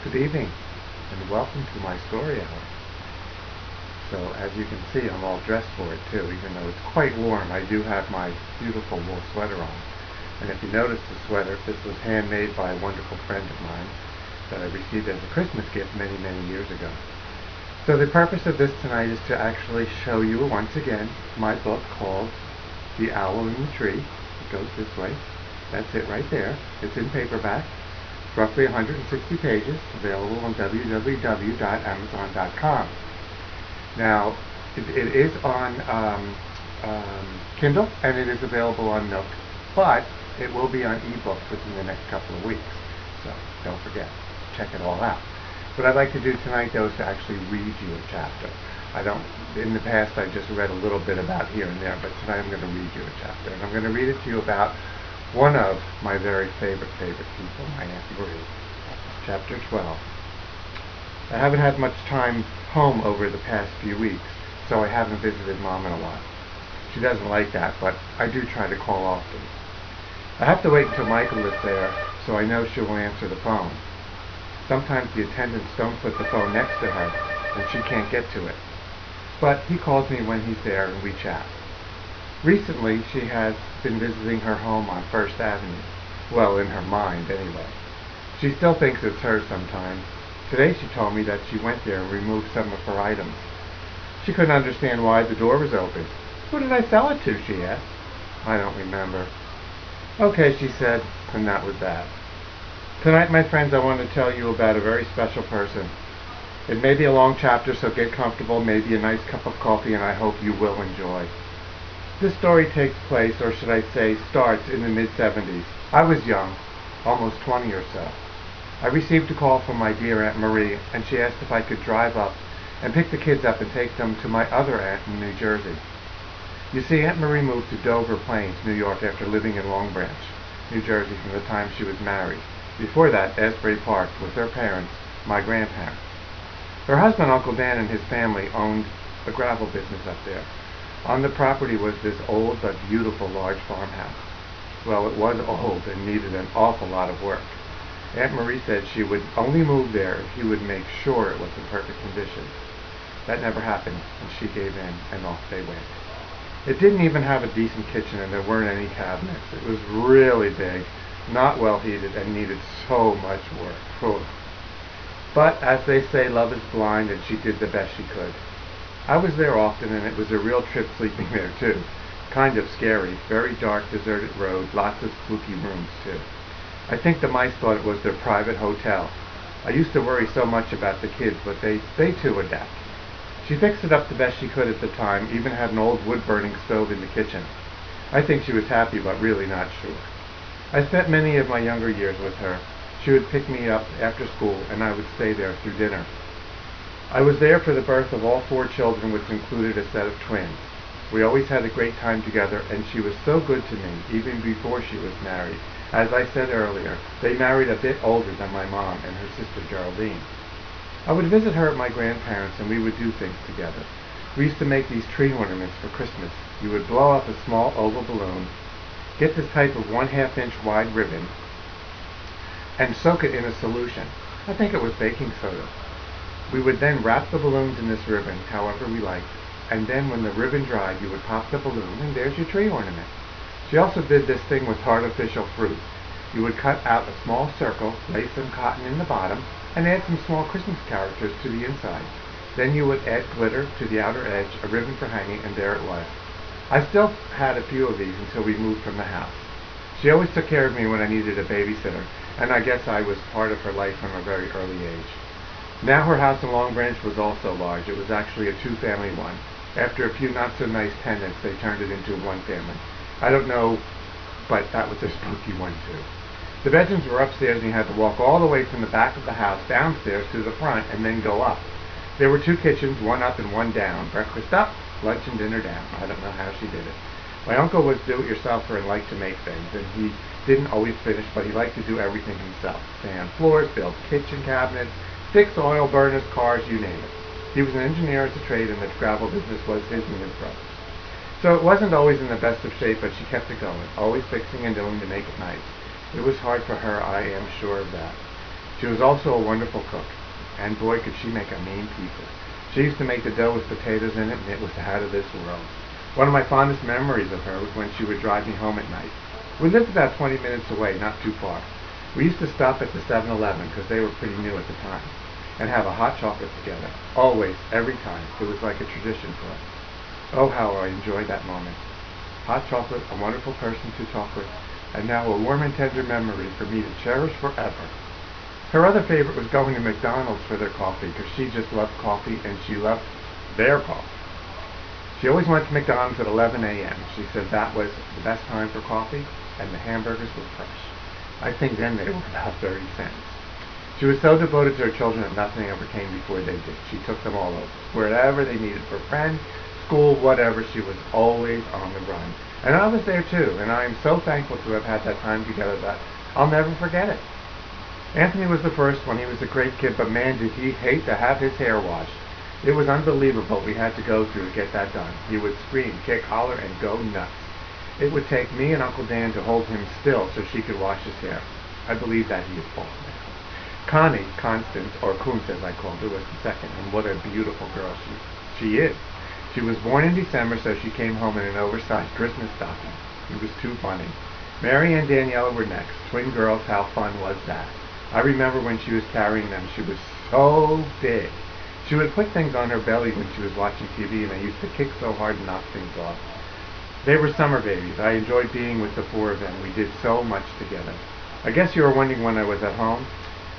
Good evening, and welcome to my story hour. So, as you can see, I'm all dressed for it too, even though it's quite warm. I do have my beautiful wool sweater on. And if you notice the sweater, this was handmade by a wonderful friend of mine that I received as a Christmas gift many, many years ago. So the purpose of this tonight is to actually show you once again my book called The Owl in the Tree. It goes this way. That's it right there. It's in paperback. It's roughly 160 pages, available on www.amazon.com. Now, it is on Kindle, and it is available on Nook, but it will be on ebook within the next couple of weeks. So don't forget, check it all out. What I'd like to do tonight, though, is to actually read you a chapter. In the past, I just read a little bit about here and there, but tonight I'm going to read you a chapter. And I'm going to read it to you about one of my very favorite people, my Aunt Marie. Chapter 12. I haven't had much time home over the past few weeks, so I haven't visited Mom in a while. She doesn't like that, but I do try to call often. I have to wait until Michael is there, so I know she will answer the phone. Sometimes the attendants don't put the phone next to her, and she can't get to it. But he calls me when he's there, and we chat. Recently, she has been visiting her home on First Avenue. Well, in her mind, anyway. She still thinks it's hers sometimes. Today she told me that she went there and removed some of her items. She couldn't understand why the door was open. Who did I sell it to, she asked. I don't remember. Okay, she said, and that was that. Tonight, my friends, I want to tell you about a very special person. It may be a long chapter, so get comfortable, maybe a nice cup of coffee, and I hope you will enjoy. This story takes place, or should I say, starts in the mid-70s. I was young, almost 20 or so. I received a call from my dear Aunt Marie, and she asked if I could drive up and pick the kids up and take them to my other aunt in New Jersey. You see, Aunt Marie moved to Dover Plains, New York, after living in Long Branch, New Jersey, from the time she was married. Before that, Asbury Park, with her parents, my grandparents. Her husband, Uncle Dan, and his family owned a gravel business up there. On the property was this old but beautiful large farmhouse. Well, it was old and needed an awful lot of work. Aunt Marie said she would only move there if he would make sure it was in perfect condition. That never happened, and she gave in, and off they went. It didn't even have a decent kitchen, and there weren't any cabinets. It was really big, not well heated, and needed so much work. Whew. But, as they say, love is blind, and she did the best she could. I was there often, and it was a real trip sleeping there, too. Kind of scary. Very dark, deserted road, lots of spooky rooms, too. I think the mice thought it was their private hotel. I used to worry so much about the kids, but they too adapt. She fixed it up the best she could at the time, even had an old wood-burning stove in the kitchen. I think she was happy, but really not sure. I spent many of my younger years with her. She would pick me up after school, and I would stay there through dinner. I was there for the birth of all 4 children, which included a set of twins. We always had a great time together, and she was so good to me, even before she was married. As I said earlier, they married a bit older than my mom and her sister Geraldine. I would visit her at my grandparents', and we would do things together. We used to make these tree ornaments for Christmas. You would blow up a small oval balloon, get this type of 1/2 inch wide ribbon, and soak it in a solution. I think it was baking soda. We would then wrap the balloons in this ribbon, however we liked, and then when the ribbon dried, you would pop the balloon, and there's your tree ornament. She also did this thing with artificial fruit. You would cut out a small circle, lay some cotton in the bottom, and add some small Christmas characters to the inside. Then you would add glitter to the outer edge, a ribbon for hanging, and there it was. I still had a few of these until we moved from the house. She always took care of me when I needed a babysitter, and I guess I was part of her life from a very early age. Now her house in Long Branch was also large. It was actually a 2-family one. After a few not-so-nice tenants, they turned it into 1 family. I don't know, but that was a spooky one, too. The bedrooms were upstairs, and you had to walk all the way from the back of the house downstairs to the front and then go up. There were 2 kitchens, one up and one down. Breakfast up, lunch and dinner down. I don't know how she did it. My uncle was do-it-yourselfer and liked to make things, and he didn't always finish, but he liked to do everything himself. Sand floors, build kitchen cabinets, fix oil burners, cars, you name it. He was an engineer as a trade, and the gravel business was his and his brother's. So it wasn't always in the best of shape, but she kept it going, always fixing and doing to make it nice. It was hard for her, I am sure of that. She was also a wonderful cook, and boy could she make a mean pizza. She used to make the dough with potatoes in it, and it was out of this world. One of my fondest memories of her was when she would drive me home at night. We lived about 20 minutes away, not too far. We used to stop at the 7-Eleven because they were pretty new at the time, and have a hot chocolate together. Always, every time. It was like a tradition for us. Oh, how I enjoyed that moment. Hot chocolate, a wonderful person to talk with, and now a warm and tender memory for me to cherish forever. Her other favorite was going to McDonald's for their coffee because she just loved coffee and she loved their coffee. She always went to McDonald's at 11 a.m. She said that was the best time for coffee and the hamburgers were fresh. I think then they were about 30 cents. She was so devoted to her children that nothing ever came before they did. She took them all over. Wherever they needed for friends, school, whatever, she was always on the run. And I was there too, and I am so thankful to have had that time together that I'll never forget it. Anthony was the first one. He was a great kid, but man, did he hate to have his hair washed. It was unbelievable what we had to go through to get that done. He would scream, kick, holler, and go nuts. It would take me and Uncle Dan to hold him still so she could wash his hair. I believe that he had fallen down. Connie, Constance, or Kunz as I called her, was the second, and what a beautiful girl she is. She was born in December, so she came home in an oversized Christmas stocking. It was too funny. Mary and Daniela were next. Twin girls, how fun was that? I remember when she was carrying them, she was so big. She would put things on her belly when she was watching TV, and I used to kick so hard and knock things off. They were summer babies. I enjoyed being with the four of them. We did so much together. I guess you were wondering when I was at home.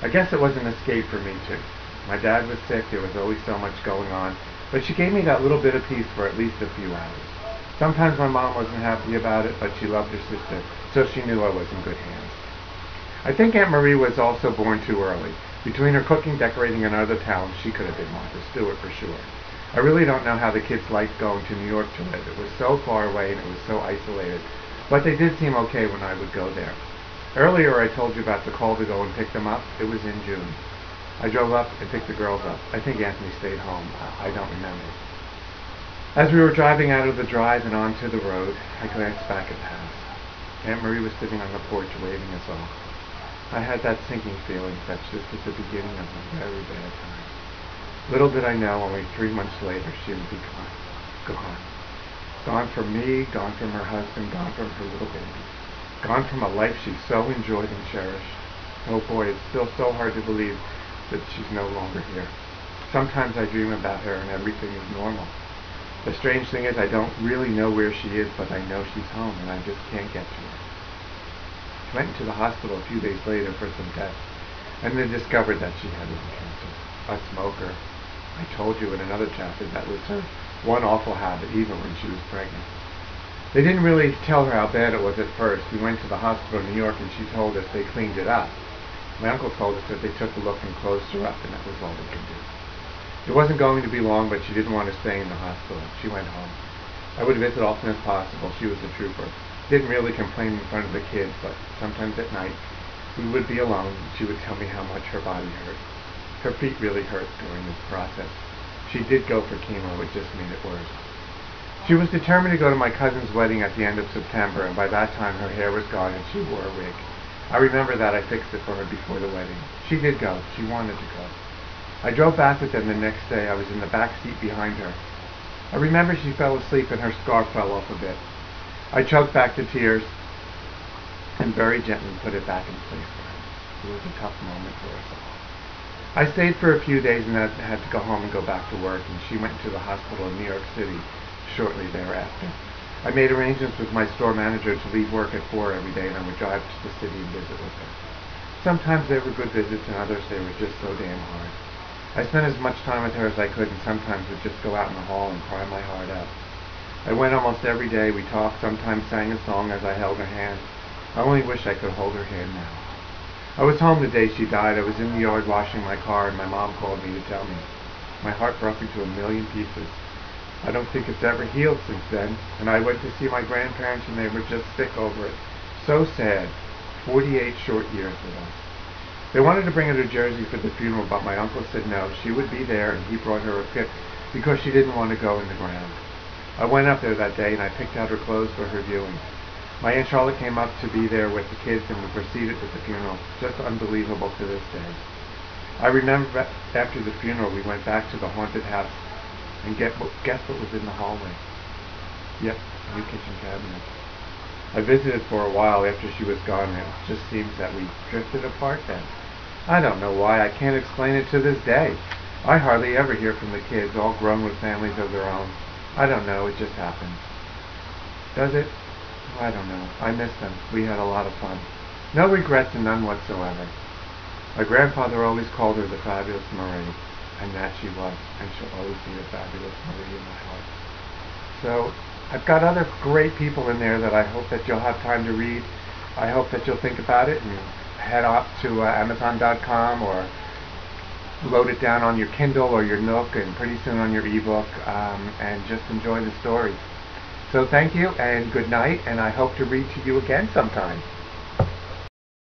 I guess it was an escape for me, too. My dad was sick. There was always so much going on. But she gave me that little bit of peace for at least a few hours. Sometimes my mom wasn't happy about it, but she loved her sister, so she knew I was in good hands. I think Aunt Marie was also born too early. Between her cooking, decorating, and other talents, she could have been Martha Stewart for sure. I really don't know how the kids liked going to New York to live. It was so far away and it was so isolated. But they did seem okay when I would go there. Earlier I told you about the call to go and pick them up. It was in June. I drove up and picked the girls up. I think Anthony stayed home. I don't remember. As we were driving out of the drive and onto the road, I glanced back at the house. Aunt Marie was sitting on the porch waving us off. I had that sinking feeling that this was the beginning of a very bad time. Little did I know, only 3 months later, she would be gone. Gone. Gone from me, gone from her husband, gone from her little baby. Gone from a life she so enjoyed and cherished. Oh boy, it's still so hard to believe that she's no longer here. Sometimes I dream about her and everything is normal. The strange thing is I don't really know where she is, but I know she's home and I just can't get to her. She went into the hospital a few days later for some tests, and they discovered that she had lung cancer. A smoker. I told you in another chapter that was her one awful habit, even when she was pregnant. They didn't really tell her how bad it was at first. We went to the hospital in New York and she told us they cleaned it up. My uncle told us that they took a look and closed her up, and that was all they could do. It wasn't going to be long, but she didn't want to stay in the hospital. She went home. I would visit often as possible. She was a trooper. Didn't really complain in front of the kids, but sometimes at night we would be alone and she would tell me how much her body hurt. Her feet really hurt during this process. She did go for chemo, which just made it worse. She was determined to go to my cousin's wedding at the end of September, and by that time her hair was gone and she wore a wig. I remember that. I fixed it for her before the wedding. She did go. She wanted to go. I drove back with them the next day. I was in the back seat behind her. I remember she fell asleep and her scarf fell off a bit. I choked back the tears and very gently put it back in place for her. It was a tough moment for us all. I stayed for a few days and then had to go home and go back to work, and she went to the hospital in New York City shortly thereafter. I made arrangements with my store manager to leave work at 4 every day, and I would drive to the city and visit with her. Sometimes they were good visits, and others they were just so damn hard. I spent as much time with her as I could, and sometimes would just go out in the hall and cry my heart out. I went almost every day. We talked, sometimes sang a song as I held her hand. I only wish I could hold her hand now. I was home the day she died. I was in the yard washing my car, and my mom called me to tell me. My heart broke into a million pieces. I don't think it's ever healed since then, and I went to see my grandparents, and they were just sick over it. So sad. 48 short years with us. They wanted to bring her to Jersey for the funeral, but my uncle said no. She would be there, and he brought her a kit because she didn't want to go in the ground. I went up there that day, and I picked out her clothes for her viewing. My Aunt Charlotte came up to be there with the kids and we proceeded with the funeral. Just unbelievable to this day. I remember after the funeral we went back to the haunted house and guess what was in the hallway? Yep, a new kitchen cabinet. I visited for a while after she was gone and it just seems that we drifted apart then. I don't know why, I can't explain it to this day. I hardly ever hear from the kids, all grown with families of their own. I don't know, it just happens. Does it? I don't know. I miss them. We had a lot of fun. No regrets and none whatsoever. My grandfather always called her the fabulous Marie, and that she was, and she'll always be the fabulous Marie in my heart. So, I've got other great people in there that I hope that you'll have time to read. I hope that you'll think about it and head off to Amazon.com or load it down on your Kindle or your Nook and pretty soon on your ebook and just enjoy the stories. So thank you and good night, and I hope to read to you again sometime.